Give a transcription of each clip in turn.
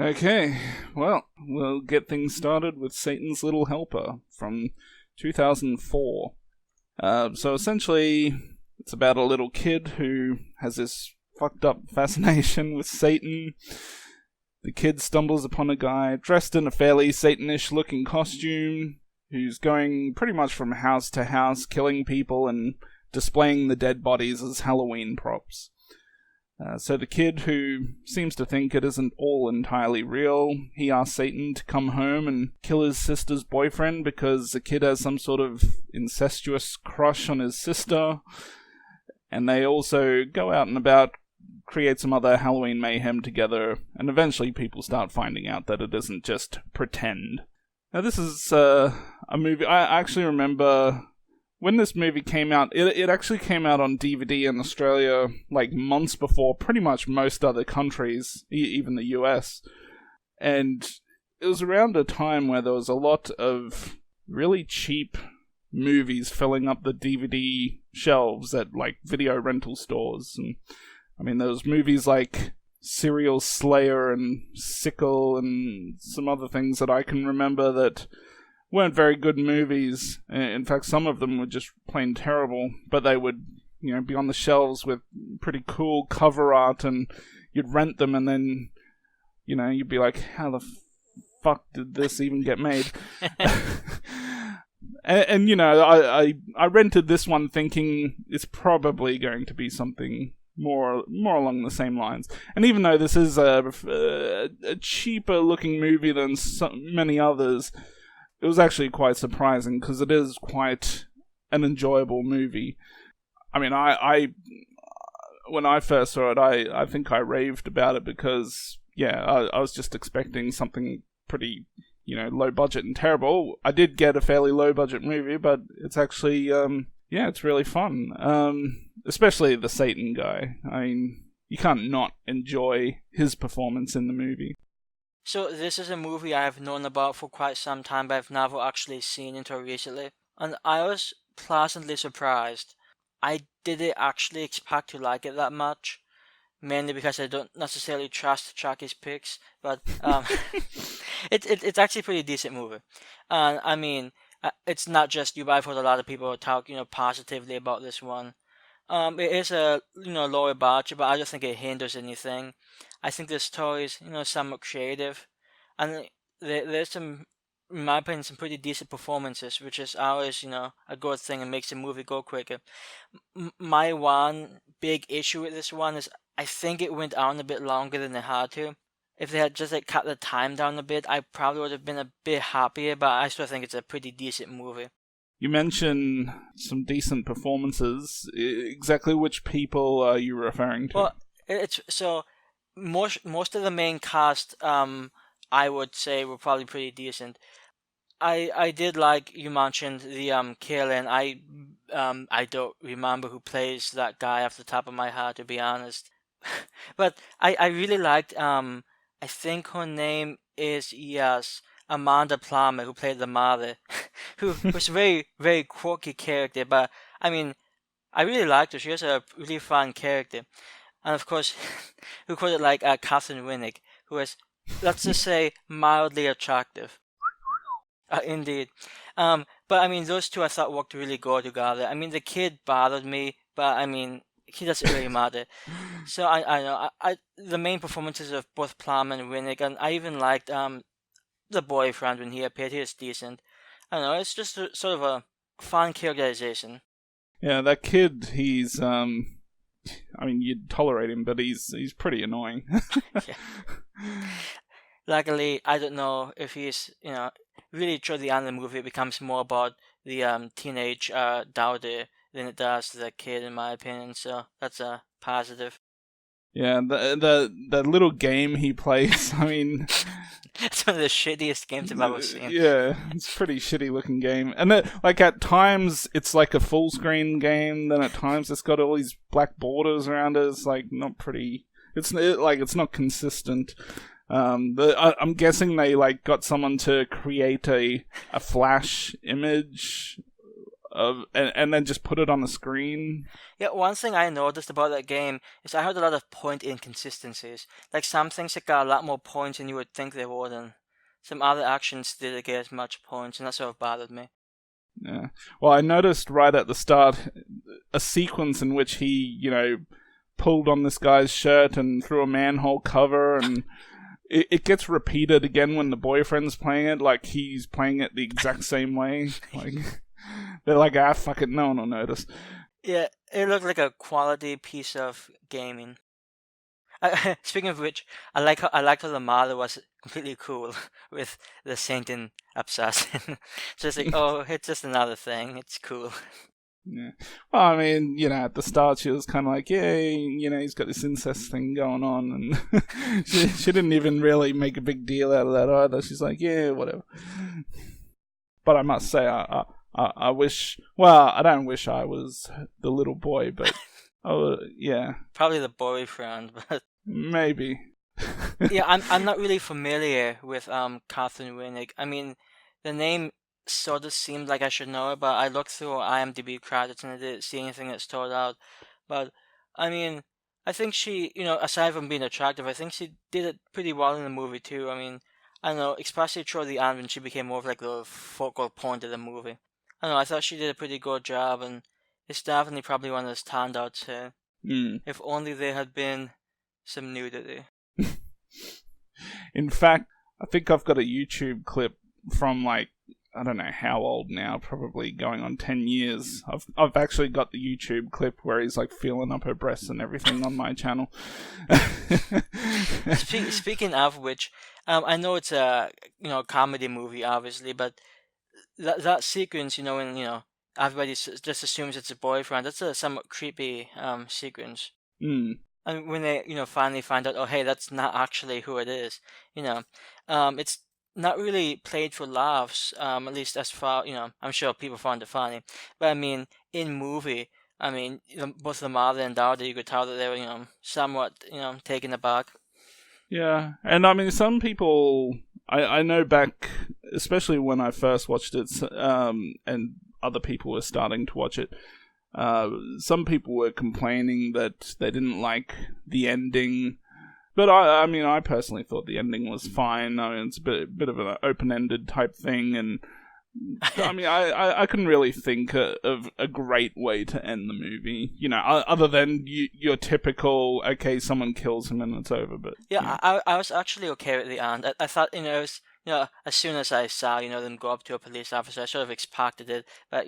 Okay, well, we'll get things started with Satan's Little Helper from 2004. So essentially, it's about a little kid who has this fucked up fascination with Satan. The kid stumbles upon a guy dressed in a fairly Satanish looking costume who's going pretty much from house to house, killing people and displaying the dead bodies as Halloween props. So the kid, who seems to think it isn't all entirely real, he asks Satan to come home and kill his sister's boyfriend because the kid has some sort of incestuous crush on his sister. And they also go out and about, create some other Halloween mayhem together, and eventually people start finding out that it isn't just pretend. Now this is a movie, I actually remember when this movie came out, it actually came out on DVD in Australia like months before pretty much most other countries, even the US. And it was around a time where there was a lot of really cheap movies filling up the DVD shelves at like video rental stores. And I mean, there was movies like Serial Slayer and Sickle and some other things that I can remember that weren't very good movies. In fact, some of them were just plain terrible, but they would, be on the shelves with pretty cool cover art, and you'd rent them, and then, you'd be like, how the fuck did this even get made? and I rented this one thinking it's probably going to be something more along the same lines. And even though this is a cheaper looking movie than so many others, it was actually quite surprising because it is quite an enjoyable movie. I mean, I when I first saw it, I think I raved about it because, I was just expecting something pretty, low budget and terrible. I did get a fairly low budget movie, but it's actually, it's really fun. Especially the Satan guy. I mean, you can't not enjoy his performance in the movie. So this is a movie I have known about for quite some time, but I've never actually seen until recently. And I was pleasantly surprised. I didn't actually expect to like it that much. Mainly because I don't necessarily trust Chucky's picks. But it's actually a pretty decent movie. And I mean, it's not just you, but I've heard a lot of people talk, positively about this one. It is a, lower budget, but I don't think it hinders anything. I think the story is, somewhat creative. And there's some, in my opinion, some pretty decent performances, which is always, a good thing and makes the movie go quicker. My one big issue with this one is I think it went on a bit longer than it had to. If they had just cut the time down a bit, I probably would have been a bit happier, but I still think it's a pretty decent movie. You mentioned some decent performances. Exactly which people are you referring to? Well, it's so most of the main cast, I would say, were probably pretty decent. I did like you mentioned the killing. I don't remember who plays that guy off the top of my head, to be honest. But I really liked I think her name is Amanda Plummer, who played the mother, who was a very, very quirky character, but I mean, I really liked her. She was a really fun character. And of course, who called it like Catherine Winnick, who was, let's just say, mildly attractive. Indeed. But I mean, those two I thought worked really good together. I mean, the kid bothered me, but I mean, he doesn't really matter. So I know the main performances of both Plum and Winnick, and I even liked the boyfriend when he appeared. He was decent. I don't know, it's just sort of a fun characterization. Yeah, that kid, he's I mean, you'd tolerate him, but he's pretty annoying. Yeah. Luckily, I don't know if he's, really toward the end of the movie, it becomes more about the teenage doubter than it does the kid, in my opinion. So that's a positive. Yeah, the little game he plays, I mean, it's one of the shittiest games I've ever seen. Yeah, it's a pretty shitty looking game. And at times it's like a full screen game, then at times it's got all these black borders around it. It's like not pretty. It's not consistent. I'm guessing they got someone to create a flash image and then just put it on the screen. Yeah, one thing I noticed about that game is I had a lot of point inconsistencies. Like some things that got a lot more points than you would think they would, and some other actions didn't get as much points, and that sort of bothered me. Yeah. Well, I noticed right at the start a sequence in which he, pulled on this guy's shirt and threw a manhole cover, and it gets repeated again when the boyfriend's playing it, like he's playing it the exact same way. Like they're like, fuck it, no one will notice. Yeah, it looked like a quality piece of gaming. Speaking of which, I liked how the model was completely cool with the Saint and Assassin. So it's like, oh, it's just another thing. It's cool. Yeah. Well, I mean, at the start she was kind of like, yeah, he's got this incest thing going on, and she didn't even really make a big deal out of that either. She's like, yeah, whatever. But I must say, I wish. Well, I don't wish I was the little boy, but yeah, probably the boyfriend, but maybe. Yeah, I'm not really familiar with Catherine Winnick. I mean, the name sort of seemed like I should know it, but I looked through IMDb credits and I didn't see anything that stood out. But I mean, I think she, aside from being attractive, I think she did it pretty well in the movie too. I mean, I don't know, especially toward the end when she became more of like the focal point of the movie. I don't know, I thought she did a pretty good job, and it's definitely probably one of the standouts here. If only there had been some nudity. In fact, I think I've got a YouTube clip from like, I don't know how old now, probably going on 10 years. I've actually got the YouTube clip where he's like feeling up her breasts and everything on my channel. Speaking of which, I know it's a comedy movie, obviously, but that sequence, when everybody just assumes it's a boyfriend, that's a somewhat creepy sequence. And when they finally find out, oh hey, that's not actually who it is, it's not really played for laughs, at least as far, I'm sure people found it funny, but I mean, in movie, both the mother and daughter, you could tell that they were, somewhat, taken aback. Yeah, and I mean, some people, I know back, especially when I first watched it, and other people were starting to watch it, some people were complaining that they didn't like the ending. But I personally thought the ending was fine. I mean, it's a bit of an open-ended type thing, and I couldn't really think of a great way to end the movie. Other than your typical, okay, someone kills him and it's over. But yeah. I was actually okay with the end. I thought it was as soon as I saw them go up to a police officer, I sort of expected it. But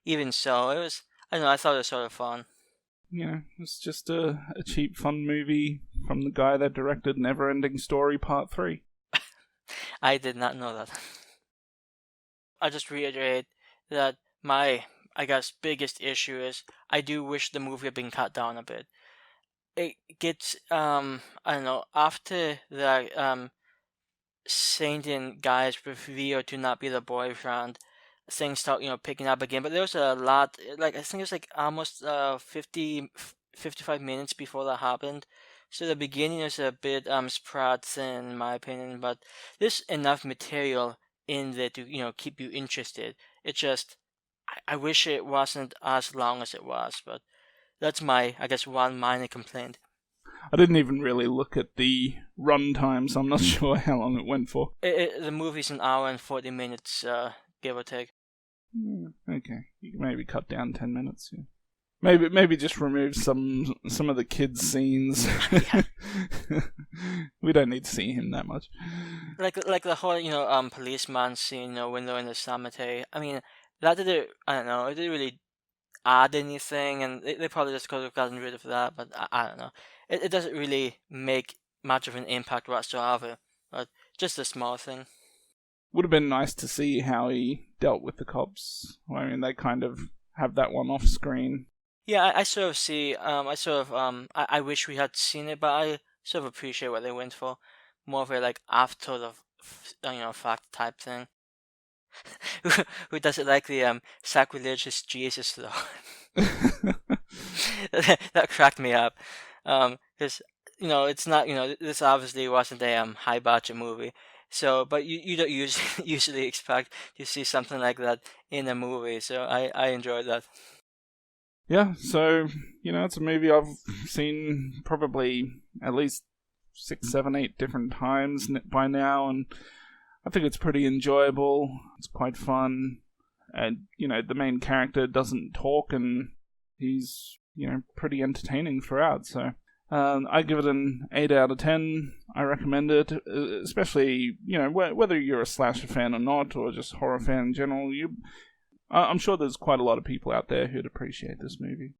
even so, it was. I don't know. I thought it was sort of fun. Yeah, it's just a cheap, fun movie from the guy that directed Neverending Story Part 3. I did not know that. I just reiterate that my, I guess, biggest issue is I do wish the movie had been cut down a bit. It gets, I don't know, after the Saint and guy's reveal to not be the boyfriend, things start, picking up again. But there was a lot, like, I think it was like almost 55 minutes before that happened. So the beginning is a bit spread thin, in my opinion, but there's enough material in there to, keep you interested. It just, I wish it wasn't as long as it was, but that's my, I guess, one minor complaint. I didn't even really look at the runtime, so I'm not sure how long it went for. The movie's an hour and 40 minutes, give or take. Okay, you can maybe cut down 10 minutes. Yeah. Maybe just remove some of the kids' scenes. We don't need to see him that much. Like the whole policeman scene, when they're in the cemetery. I mean, that didn't. I don't know. It didn't really add anything, and they probably just could have gotten rid of that. But I don't know. It doesn't really make much of an impact whatsoever. But just a small thing. Would have been nice to see how he dealt with the cops. I mean, they kind of have that one off screen. Yeah, I sort of see. I wish we had seen it, but I sort of appreciate what they went for. More of a like after the fact type thing. Who doesn't like the sacrilegious Jesus though? That cracked me up. Because it's not, this obviously wasn't a high budget movie. So, but you don't usually expect to see something like that in a movie. So I enjoyed that. Yeah, so, it's a movie I've seen probably at least 6, 7, 8 different times by now, and I think it's pretty enjoyable. It's quite fun, and, the main character doesn't talk, and he's, pretty entertaining throughout, so I give it an 8 out of 10. I recommend it, especially, whether you're a slasher fan or not, or just horror fan in general. I'm sure there's quite a lot of people out there who'd appreciate this movie.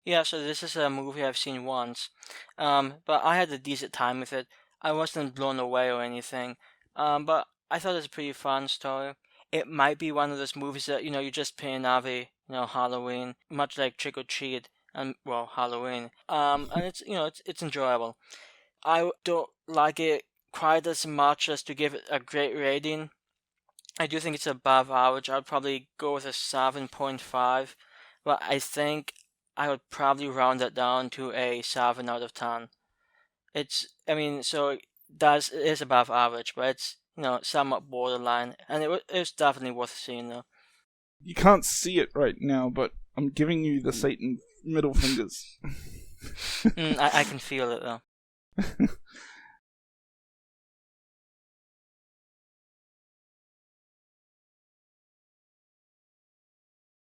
Yeah, so this is a movie I've seen once, but I had a decent time with it. I wasn't blown away or anything, but I thought it was a pretty fun story. It might be one of those movies that you just pay an Ave, Halloween, much like Trick or Treat and well Halloween. And it's it's enjoyable. I don't like it quite as much as to give it a great rating. I do think it's above average. I'd probably go with a 7.5, but I think I would probably round it down to a 7 out of 10. So it is above average, but it's, somewhat borderline, and it's definitely worth seeing though. You can't see it right now, but I'm giving you the Satan middle fingers. I can feel it though.